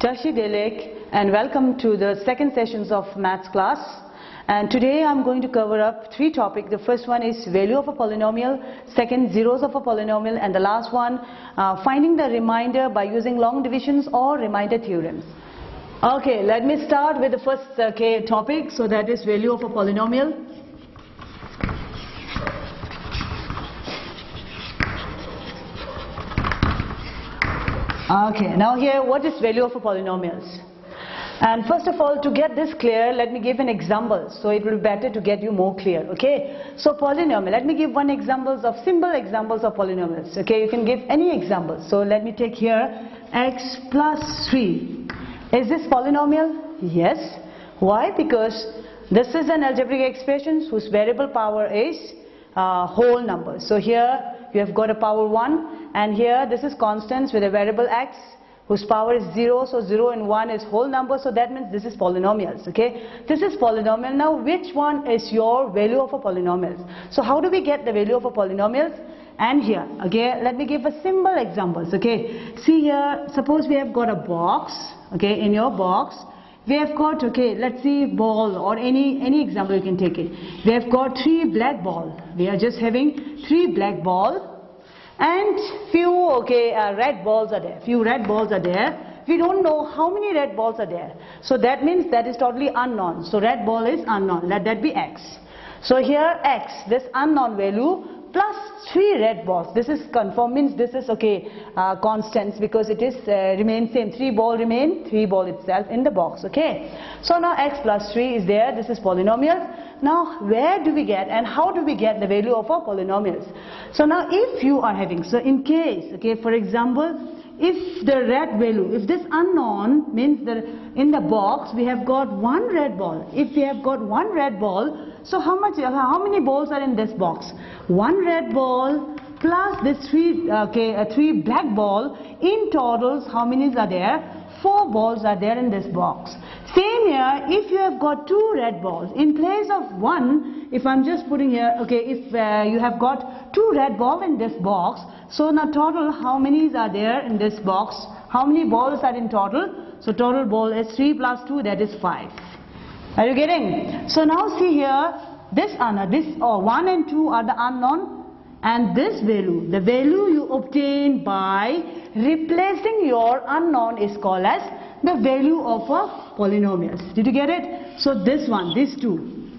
Tashi Delek, and welcome to the second sessions of maths class. And today I'm going to cover up three topics. The first one is value of a polynomial, second zeros of a polynomial, and the last one finding the remainder by using long divisions or remainder theorems. Okay, let me start with the first topic, so that is value of a polynomial. Okay, now here what is value of a polynomials? And first of all, to get this clear, let me give an example, so it will be better to get you more clear. Okay, so polynomial, let me give one examples of simple examples of polynomials. Okay, you can give any example. So let me take here x plus 3. Is this polynomial? Yes. Why? Because this is an algebraic expression whose variable power is whole number. So here you have got a power 1, and here this is constants with a variable x whose power is 0, so 0 and 1 is whole number, so that means this is polynomials. Okay, this is polynomial. Now which one is your value of a polynomial? So how do we get the value of a polynomial? And here, okay, let me give a simple examples. Okay, see here, suppose we have got a box. Okay, in your box we have got, okay, let's see, ball, or any example you can take it. We have got 3 black ball. We are just having 3 black ball and few red balls are there. Few red balls are there. We don't know how many red balls are there. So that means that is totally unknown. So red ball is unknown. Let that be x. So here x, this unknown value, plus 3 red balls. This is confirmed, means this is constants, because it is remain same. 3 ball remain, 3 ball itself in the box. Okay, so now x plus 3 is there. This is polynomial. Now where do we get and how do we get the value of our polynomials? So now if you are having, so in case, okay, for example, if the red value, if this unknown means that in the box we have got 1 red ball. If we have got 1 red ball, so how many balls are in this box? 1 red ball plus this 3 black ball. In totals, how many are there? 4 balls are there in this box. Same here, if you have got 2 red balls, in place of 1, if I'm just putting here, okay, if you have got 2 red balls in this box, so now total, how many are there in this box? How many balls are in total? So total ball is 3 plus 2, that is 5. Are you getting? So now see here, this 1 and 2 are the unknown, and this value, the value you obtain by replacing your unknown, is called as the value of a polynomial. Did you get it? So this one, these two,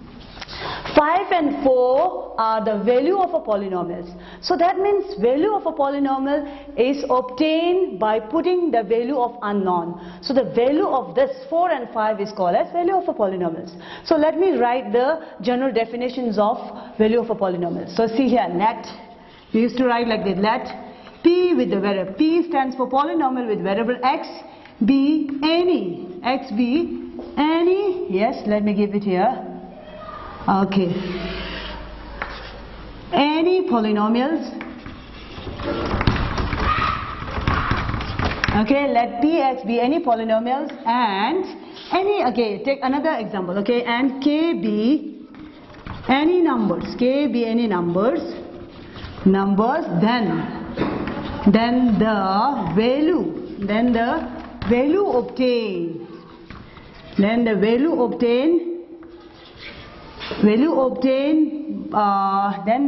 5 and 4 are the value of a polynomial. So that means value of a polynomial is obtained by putting the value of unknown. So the value of this 4 and 5 is called as value of a polynomial. So let me write the general definitions of value of a polynomial. So see here, let, we used to write like this, let p with the variable, p stands for polynomial with variable x, be any, x be any, yes, let me give it here. Okay, any polynomials. Okay, let px be any polynomials, and any, okay, take another example, okay, and k be any numbers, k be any numbers, then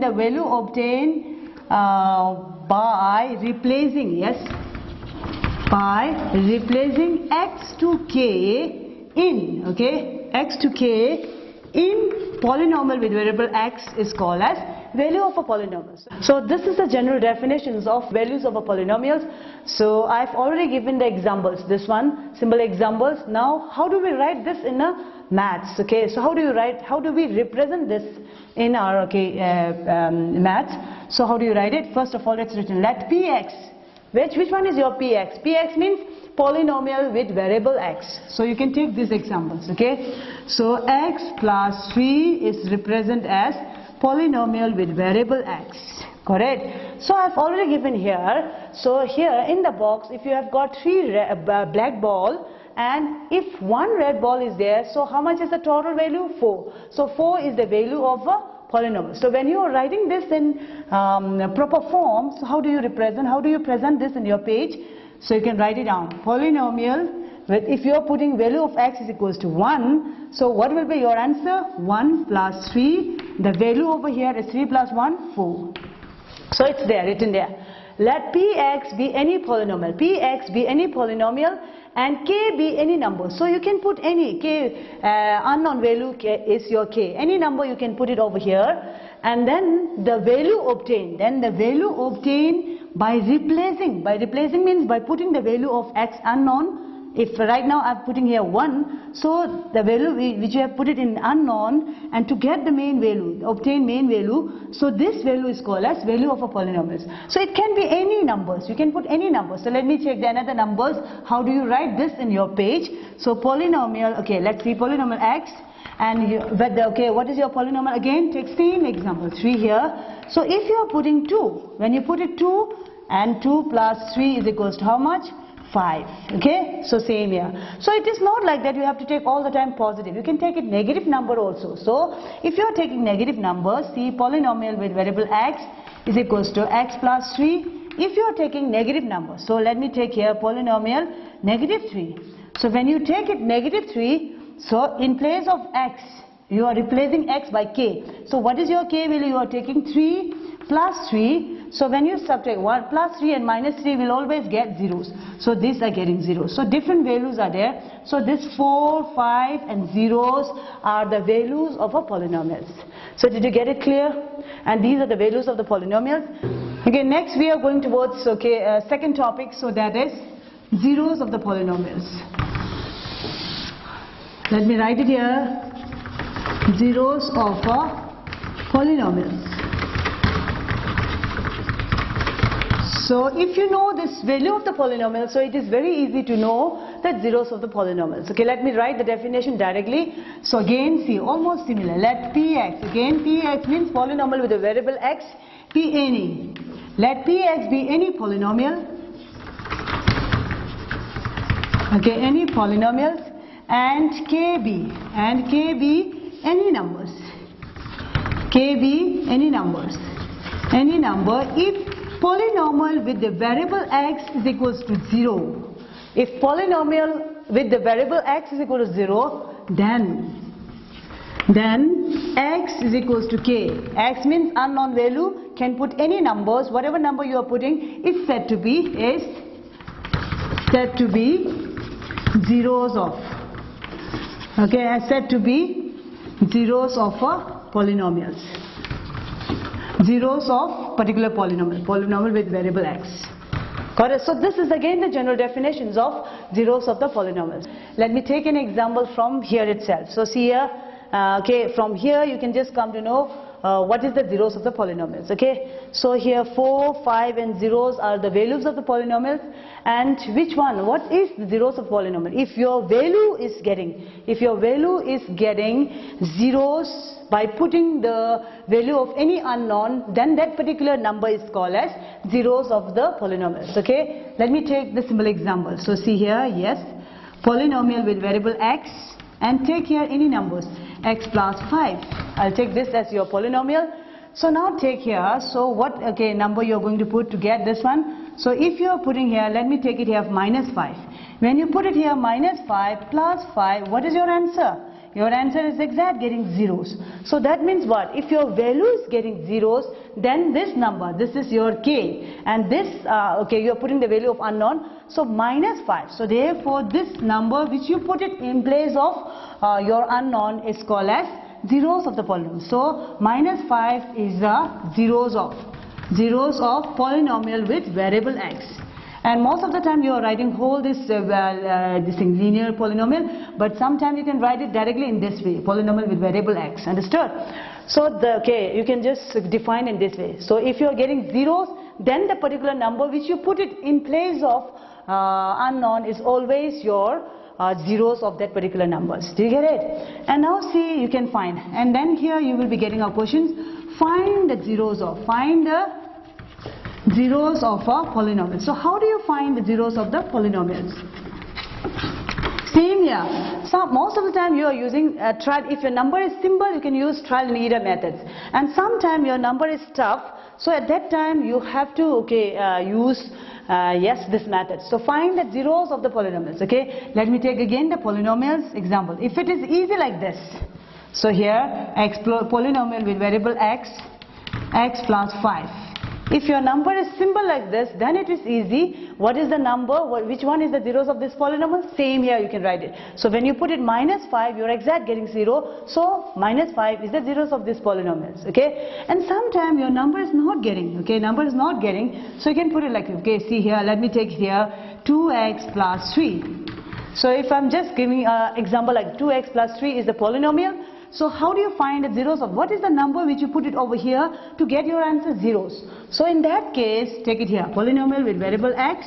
the value obtained, by replacing, yes, by replacing x to k in, okay, x to k in polynomial with variable x is called as value of a polynomial. So this is the general definitions of values of a polynomials. So I've already given the examples, this one, simple examples. Now how do we write this in a maths? Okay, so how do we represent this in our maths? So how do you write it? First of all, it's written let px, which one is your px? Px means polynomial with variable x. So you can take these examples. Okay, so x plus 3 is represented as polynomial with variable x. Correct. So I've already given here. So here in the box, if you have got 3 black ball, and if 1 red ball is there, so how much is the total value? 4. So 4 is the value of a polynomial. So when you are writing this in proper form, so how do you present this in your page? So you can write it down. Polynomial if you are putting value of x is equals to 1, so what will be your answer? 1 plus 3, the value over here is 3 plus 1, 4. So it's there, written there. Let px be any polynomial, px be any polynomial and k be any number. So you can put any k, unknown value k is your k, any number you can put it over here, and then the value obtained, by replacing means by putting the value of x unknown. If right now I'm putting here 1, so the value which you have put it in unknown, and to get the main value, obtain main value, so this value is called as value of a polynomial. So it can be any numbers, you can put any numbers. So let me check the another numbers. How do you write this in your page? So polynomial, okay, let's see polynomial x, and you, okay, what is your polynomial again? Take same example, 3 here. So if you are putting 2, when you put it 2, and 2 plus 3 is equals to how much? 5. Okay, so same here. So it is not like that you have to take all the time positive, you can take it negative number also. So if you are taking negative numbers, see polynomial with variable x is equals to x plus 3. If you are taking negative numbers, so let me take here polynomial negative 3. So when you take it negative 3, so in place of x you are replacing x by k. So what is your k value? You are taking 3 plus 3. So when you subtract 1 plus 3 and minus 3 will always get zeros. So these are getting zeros. So different values are there. So this 4, 5 and zeros are the values of a polynomials. So did you get it clear? And these are the values of the polynomials. Okay, next we are going towards second topic. So that is zeros of the polynomials. Let me write it here. Zeros of a polynomials. So if you know this value of the polynomial, so it is very easy to know the zeros of the polynomials. Okay, let me write the definition directly. So again, see, almost similar. Let px, again px means polynomial with a variable x, be any. Let px be any polynomial. Okay, any polynomials, and k be any numbers. K be any numbers. Any number if polynomial with the variable x is equals to 0. If polynomial with the variable x is equal to 0, then x is equals to k. X means unknown value, can put any numbers, whatever number you are putting is said to be zeros of, okay, is said to be zeros of a polynomials. Zeros of particular polynomial with variable x. Got it? So this is again the general definitions of zeros of the polynomials. Let me take an example from here itself. So see here, okay, from here you can just come to know what is the zeros of the polynomials. Okay, so here 4, 5 and zeros are the values of the polynomials. And which one? What is the zeros of polynomial? If your value is getting zeros by putting the value of any unknown, then that particular number is called as zeros of the polynomials. Okay, let me take the simple example. So see here, yes, polynomial with variable x, and take here any numbers, x plus 5. I'll take this as your polynomial. So now take here, so what number you are going to put to get this one? So if you are putting here, let me take it here minus 5. When you put it here minus 5 plus 5, what is your answer? Your answer is exact, getting zeros. So that means what? If your value is getting zeros, then this number, this is your k, and this you are putting the value of unknown, so minus 5. So therefore this number which you put it in place of your unknown is called as zeros of the polynomial. So minus 5 is the zeros of polynomial with variable x. And most of the time you are writing whole this thing, linear polynomial, but sometimes you can write it directly in this way, polynomial with variable x. Understood? So you can just define in this way. So if you are getting zeros, then the particular number which you put it in place of unknown is always your zeros of that particular numbers. Do you get it? And now see, you can find, and then here you will be getting our questions. Find the zeros of a polynomial. So how do you find the zeros of the polynomials? Same here. So most of the time you are using trial. If your number is simple, you can use trial and error methods. And sometimes your number is tough. So at that time you have to use yes, this method. So find the zeros of the polynomials. Okay, let me take again the polynomials example. If it is easy like this, so here polynomial with variable x plus 5. If your number is simple like this, then it is easy. What is the number? Which one is the zeros of this polynomial? Same here, you can write it. So when you put it -5, you're exact getting 0. So -5 is the zeros of this polynomials. Okay, and sometimes your number is not getting. Okay, number is not getting. So you can put it like, okay, see here. Let me take here 2x plus 3. So if I'm just giving an example like 2x plus 3 is the polynomial. So how do you find the zeros of what is the number which you put it over here to get your answer zeros? So in that case, take it here, polynomial with variable x.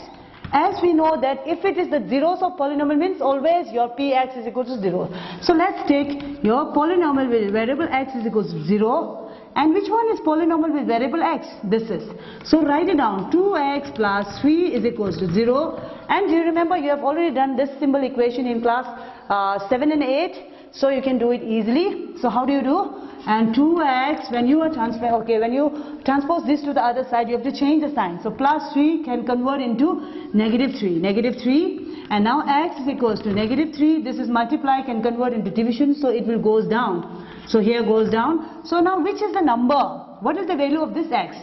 As we know that if it is the zeros of polynomial means always your px is equal to 0. So let's take your polynomial with variable x is equal to 0. And which one is polynomial with variable x? This is. So write it down, 2x plus 3 is equals to 0. And you remember you have already done this simple equation in class 7 and 8. So you can do it easily. So how do you do? And 2x, when you transpose this to the other side, you have to change the sign. So plus 3 can convert into -3, and now x is equals to -3. This is multiply can convert into division, so it will goes down. So here goes down. So now which is the number? What is the value of this x?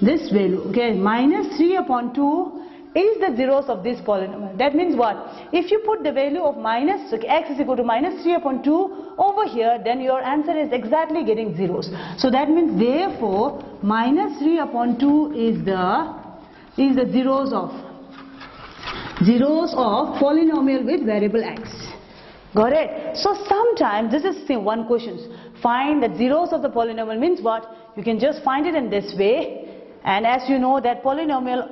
This value, okay, -3 upon 2 is the zeros of this polynomial. That means what? If you put the value of x is equal to -3 upon 2 over here, then your answer is exactly getting zeros. So that means therefore -3 upon 2 is the zeros of polynomial with variable x. Got it? So sometimes this is one question. Find the zeros of the polynomial means what? You can just find it in this way. And as you know that polynomial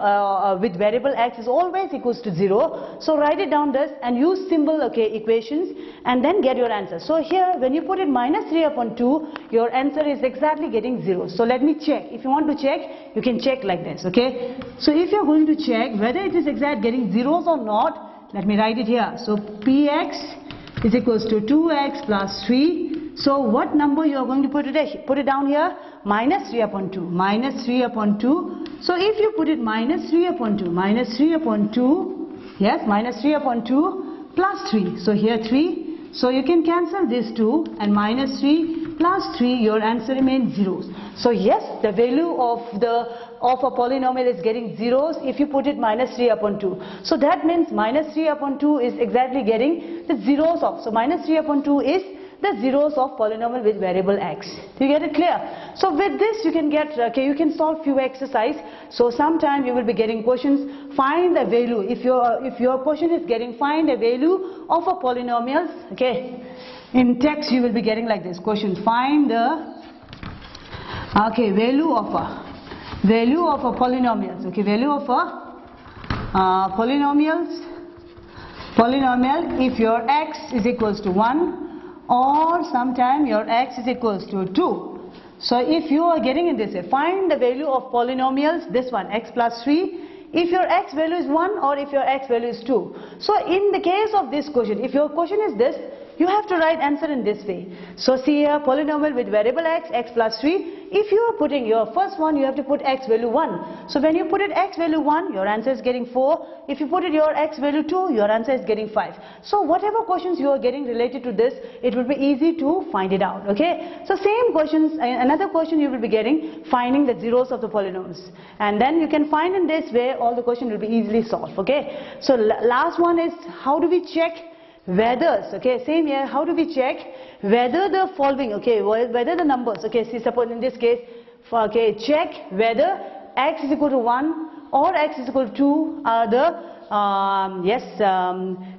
with variable x is always equals to 0. So write it down this and use symbol, okay, equations, and then get your answer. So here when you put it -3 upon 2, your answer is exactly getting 0. So let me check. If you want to check, you can check like this, okay. So if you're going to check whether it is exact getting zeros or not, let me write it here. So px is equals to 2x plus 3. So what number you are going to put it down here? -3 upon 2. -3 upon 2. So if you put it -3 upon 2, -3 upon 2, yes, -3 upon 2 plus 3. So here 3. So you can cancel this 2 and -3 plus 3, your answer remains zeros. So yes, the value of a polynomial is getting zeros if you put it -3 upon 2. So that means -3 upon 2 is exactly getting the zeros of. So -3 upon 2 is the zeros of polynomial with variable x. Do you get it clear? So with this you can get, okay, you can solve few exercise. So sometime you will be getting questions, find the value. If your question is getting find the value of a polynomial, okay, in text you will be getting like this question, find the, okay, value of a polynomials, okay, value of a polynomial if your x is equals to 1 or sometime your x is equals to 2. So if you are getting in this way, find the value of polynomials, this one, x plus 3, if your x value is 1 or if your x value is 2. So in the case of this question, if your question is this, you have to write answer in this way. So see here, polynomial with variable x, x plus 3. If you are putting your first one, you have to put x value 1. So when you put it x value 1, your answer is getting 4. If you put it your x value 2, your answer is getting 5. So whatever questions you are getting related to this, it will be easy to find it out. Okay. So same questions, another question you will be getting, finding the zeros of the polynomials. And then you can find in this way, all the question will be easily solved. Okay. So last one is, how do we check whether, okay, same here, how do we check whether the following, okay, whether the numbers, okay, see suppose in this case, okay, check whether x is equal to 1 or x is equal to 2 are the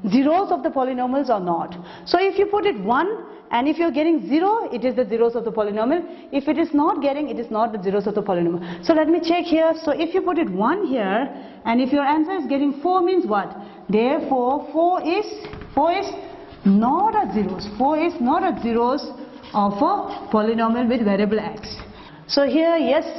zeros of the polynomials or not. So if you put it 1 and if you're getting 0, it is the zeros of the polynomial. If it is not getting, it is not the zeros of the polynomial. So let me check here. So if you put it 1 here and if your answer is getting 4 means what? Therefore 4 is not a zeros. 4 is not a zeros of a polynomial with variable x. So here, yes,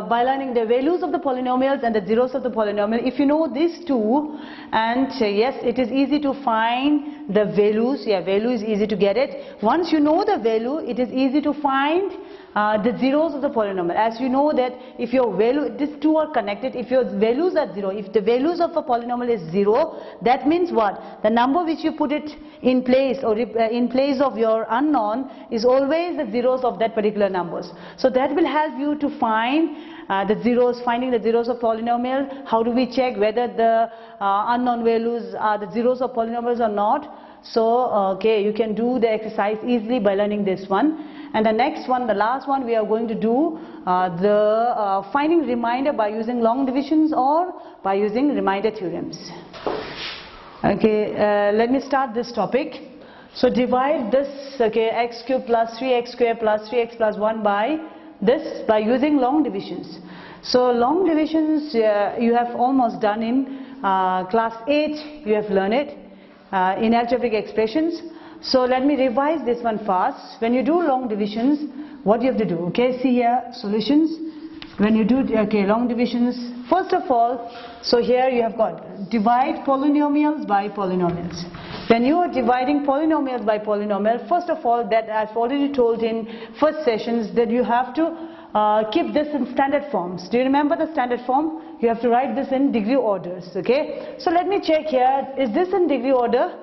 by learning the values of the polynomials and the zeros of the polynomial, if you know these two, and yes, it is easy to find the values. Yeah, value is easy to get it. Once you know the value, it is easy to find the zeros of the polynomial. As you know that if your value, these two are connected, if your values are 0, if the values of a polynomial is 0, that means what? The number which you put it in place or in place of your unknown is always the zeros of that particular numbers. So that will help you to find the zeros, finding the zeros of polynomial. How do we check whether the unknown values are the zeros of polynomials or not? So okay, you can do the exercise easily by learning this one. And the next one, the last one, we are going to do the finding remainder by using long divisions or by using remainder theorems. Okay, let me start this topic. So divide this, okay, x cubed plus 3x squared plus 3x plus 1 by this by using long divisions. So long divisions you have almost done in class 8, you have learned it in algebraic expressions. So let me revise this one fast. When you do long divisions, what you have to do? Okay, see here, solutions. When you do long divisions, first of all, so here you have got divide polynomials by polynomials. When you are dividing polynomials by polynomial, first of all, that I've already told in first sessions that you have to keep this in standard forms. Do you remember the standard form? You have to write this in degree orders. Okay. So let me check here. Is this in degree order?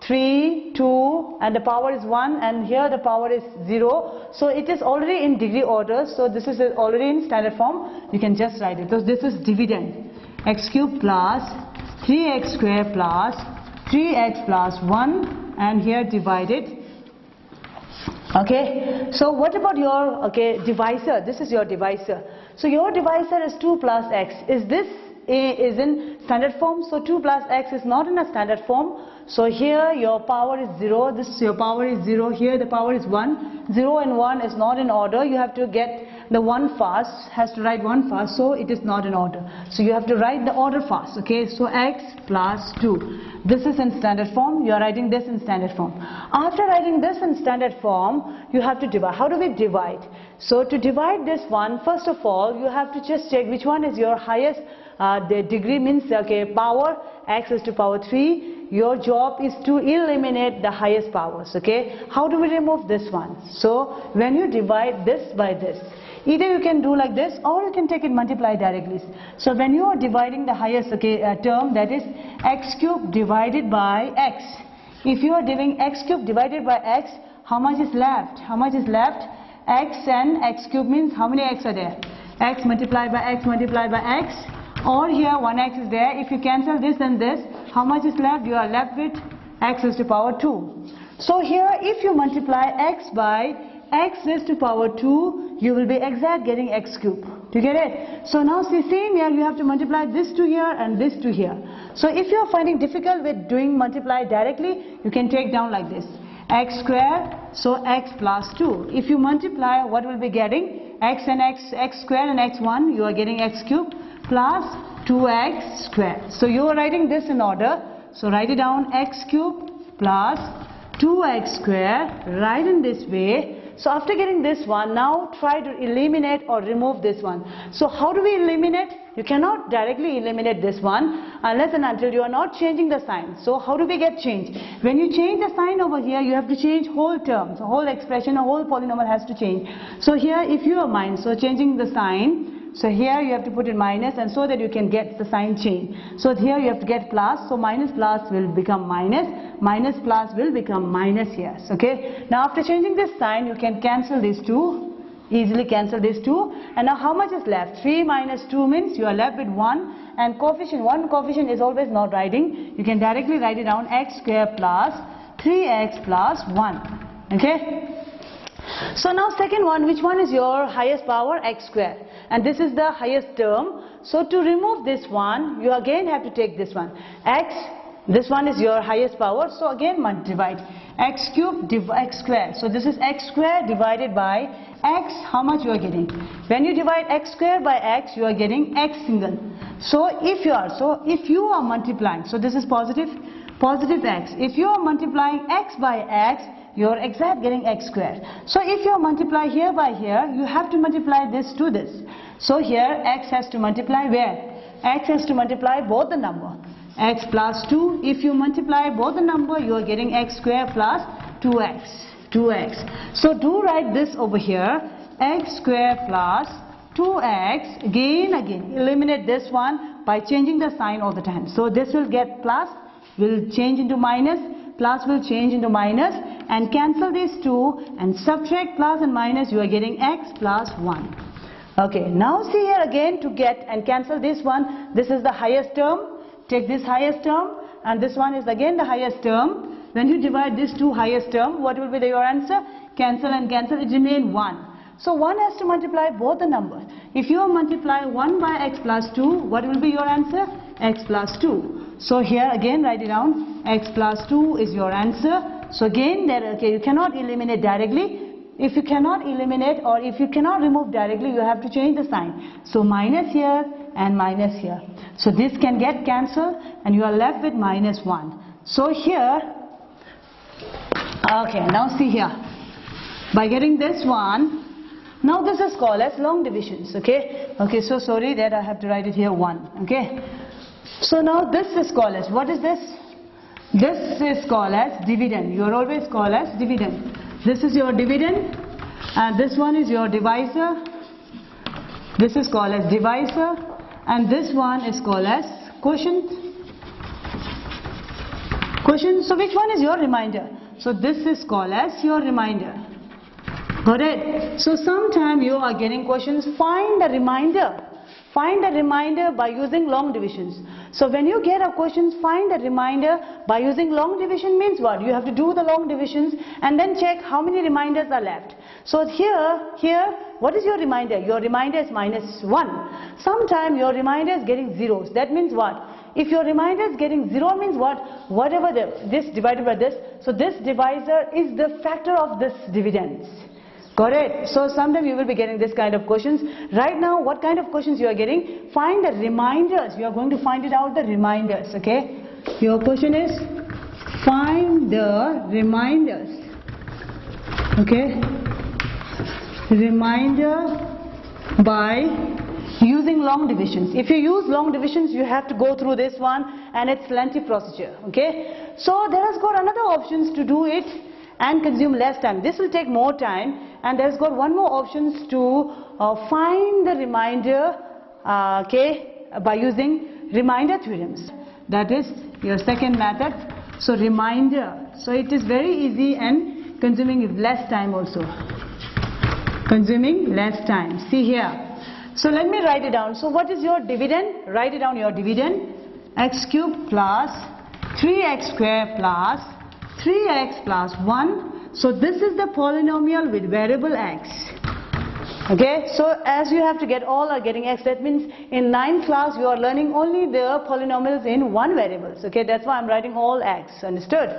3, 2, and the power is 1, and here the power is 0. So it is already in degree order. So this is already in standard form. You can just write it. So this is dividend. X cubed plus 3x squared plus 3x plus 1, and here divided. Okay. So what about your divisor? This is your divisor. So your divisor is 2 plus x. Is this is in standard form? So 2 plus x is not in a standard form. So here your power is 0, this your power is 0, here the power is 1. 0 and 1 is not in order. You have to get the 1 fast, has to write 1 fast, so it is not in order. So you have to write the order fast. Okay, so x plus 2. This is in standard form, you are writing this in standard form. After writing this in standard form, you have to divide. How do we divide? So to divide this one, first of all, you have to just check which one is your highest the degree, means power, x is to power 3. Your job is to eliminate the highest powers. Okay, how do we remove this one? So when you divide this by this, either you can do like this or you can take it multiply directly. So when you are dividing the highest term, that is x cubed divided by x. If you are doing x cubed divided by x, how much is left? How much is left? X and x cubed means how many x are there? X multiplied by x multiplied by x. Or here 1x is there. If you cancel this and this, how much is left? You are left with x is to power 2. So here if you multiply x by x is to power 2, you will be exact getting x cubed. Do you get it? So now see, same here, you have to multiply this to here and this to here. So if you are finding difficult with doing multiply directly, you can take down like this. X squared, so x plus 2. If you multiply, what will be getting? X and x squared and x1, you are getting x cubed plus 2x squared. So you are writing this in order. So write it down, x cubed plus 2x squared, right in this way. So after getting this one, now try to eliminate or remove this one. So how do we eliminate? You cannot directly eliminate this one unless and until you are not changing the sign. So how do we get change? When you change the sign over here, you have to change whole terms, so whole expression, a whole polynomial has to change. So here if you are minus, so changing the sign. So here you have to put in minus, and so that you can get the sign change. So here you have to get plus, so minus plus will become minus, minus plus will become minus here. Okay. Now after changing this sign, you can cancel these two, easily cancel these two. And now how much is left? 3 minus 2 means you are left with 1, and coefficient, one coefficient is always not writing. You can directly write it down, x squared plus 3x plus 1. Okay. So now second one, which one is your highest power? X squared, and this is the highest term. So to remove this one, you again have to take this one, x, this one is your highest power, so again divide, x cubed x squared. So this is x squared divided by x. How much you are getting? When you divide x squared by x, you are getting x single. So if you are multiplying, so this is positive x. If you are multiplying x by x, you are exact getting x squared. So if you multiply here by here, you have to multiply this to this. So here x has to multiply where? X has to multiply both the number. X plus 2. If you multiply both the number, you are getting x squared plus 2x. So do write this over here. x square plus 2x. Again, eliminate this one by changing the sign all the time. So this will get plus, will change into minus, plus will change into minus, and cancel these two and subtract plus and minus, you are getting x plus 1. Okay, now see here again to get and cancel this one. This is the highest term. Take this highest term, and this one is again the highest term. When you divide these two highest term, what will be your answer? Cancel and cancel, it remains 1. So 1 has to multiply both the numbers. If you multiply 1 by x plus 2, what will be your answer? X plus 2. So here again write it down. X plus 2 is your answer. So again there, okay, you cannot eliminate directly. If you cannot eliminate or if you cannot remove directly, you have to change the sign. So minus here and minus here. So this can get cancelled and you are left with minus 1. So here, okay, now see here. By getting this one, now this is called as long divisions, okay? Okay, so sorry that I have to write it here 1, okay? So now this is called as, what is this? This is called as dividend. You are always called as dividend. This is your dividend and this one is your divisor. This is called as divisor and this one is called as quotient. Quotient, so which one is your remainder? So this is called as your remainder. Got it? So sometime you are getting questions, find the remainder. Find the remainder by using long divisions. So when you get a question, find the remainder by using long division means what? You have to do the long divisions and then check how many reminders are left. So here, what is your remainder? Your remainder is minus 1. Sometime your remainder is getting zeros. That means what? If your remainder is getting 0 means what? Whatever this divided by this. So this divisor is the factor of this dividends. Got it? So sometime you will be getting this kind of questions. Right now, what kind of questions you are getting? Find the reminders. You are going to find it out, the reminders. Okay? Your question is find the reminders. Okay? Remainder by using long divisions. If you use long divisions, you have to go through this one and it's lengthy procedure. Okay? So there has got another options to do it and consume less time. This will take more time, and there's got one more options to find the remainder, okay, by using remainder theorems. That is your second method. So remainder. So it is very easy and consuming less time also. Consuming less time. See here. So let me write it down. So what is your dividend? Write it down, your dividend. X cubed plus 3x square plus 3x plus 1. So this is the polynomial with variable x. Okay, so as you have to get all are getting x, that means in 9th class you are learning only the polynomials in one variables. Okay, that's why I'm writing all x. Understood?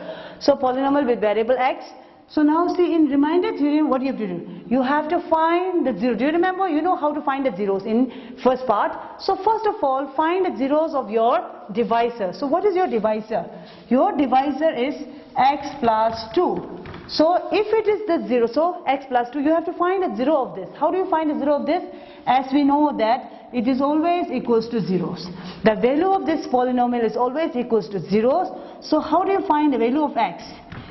So polynomial with variable x. So now see, in remainder theorem, what you have to do? You have to find the zero. Do you remember? You know how to find the zeros in first part. So first of all, find the zeros of your divisor. So what is your divisor? Your divisor is x plus 2. So if it is the 0, so x plus 2, you have to find a 0 of this. How do you find a 0 of this? As we know that it is always equals to zeros. The value of this polynomial is always equals to zeros. So how do you find the value of x?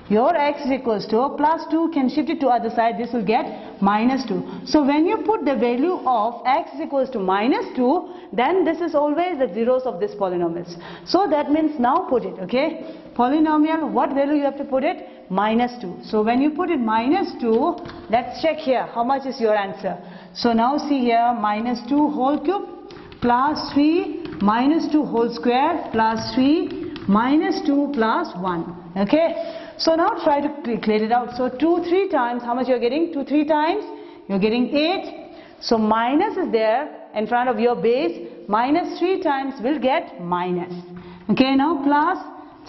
Your x is equals to plus 2, can shift it to other side, this will get minus 2. So when you put the value of x is equals to minus 2, then this is always the zeros of this polynomials. So that means now put it, okay? Polynomial, what value you have to put it? Minus 2. So when you put it minus 2, let's check here, how much is your answer? So now see here, minus 2 whole cube plus 3 minus 2 whole square plus 3 minus 2 plus 1. Okay? So now try to clear it out. So 2 3 times, how much you are getting? 2 3 times, you are getting 8. So minus is there in front of your base. Minus 3 times will get minus. Okay, now plus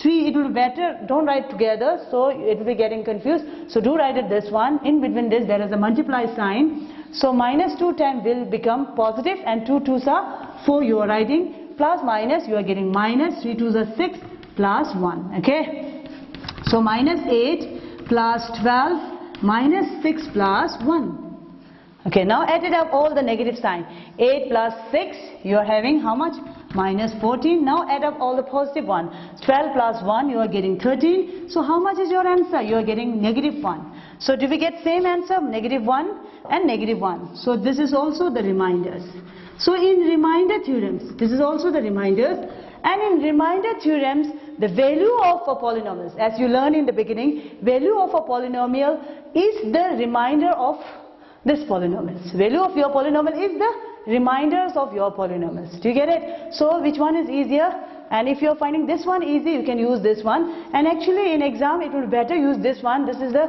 3, it will be better, don't write together, so it will be getting confused. So do write it this one, in between this there is a multiply sign. So minus 2 times will become positive and 2 2s are 4 you are writing. Plus minus, you are getting minus, 3 2s are 6 plus 1. Okay. So minus 8 plus 12 minus 6 plus 1. Okay, now add it up all the negative sign. 8 plus 6, you are having how much? Minus 14. Now add up all the positive one. 12 plus 1, you are getting 13. So how much is your answer? You are getting negative 1. So do we get same answer? Negative 1. and -1. So this is also the reminders. So in remainder theorems, this is also the reminders, and in remainder theorems, the value of a polynomial, as you learned in the beginning, value of a polynomial is the remainder of this polynomials. Value of your polynomial is the reminders of your polynomials. Do you get it? So which one is easier? And if you are finding this one easy, you can use this one. And actually in exam, it will be better use this one. This is the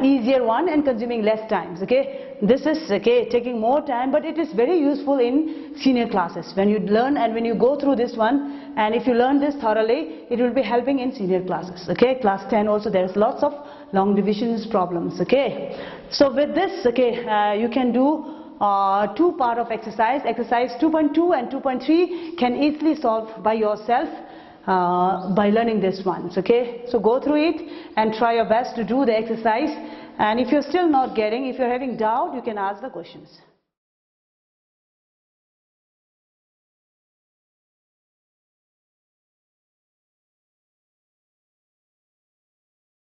easier one and consuming less times. Okay, this is taking more time, but it is very useful in senior classes when you learn and when you go through this one. And if you learn this thoroughly, it will be helping in senior classes. Okay, class 10 also there is lots of long divisions problems. Okay, so with this, you can do two part of exercise. Exercise 2.2 and 2.3 can easily solve by yourself by learning this ones. Okay, so go through it and try your best to do the exercise. And if you're still not getting, if you're having doubt, you can ask the questions.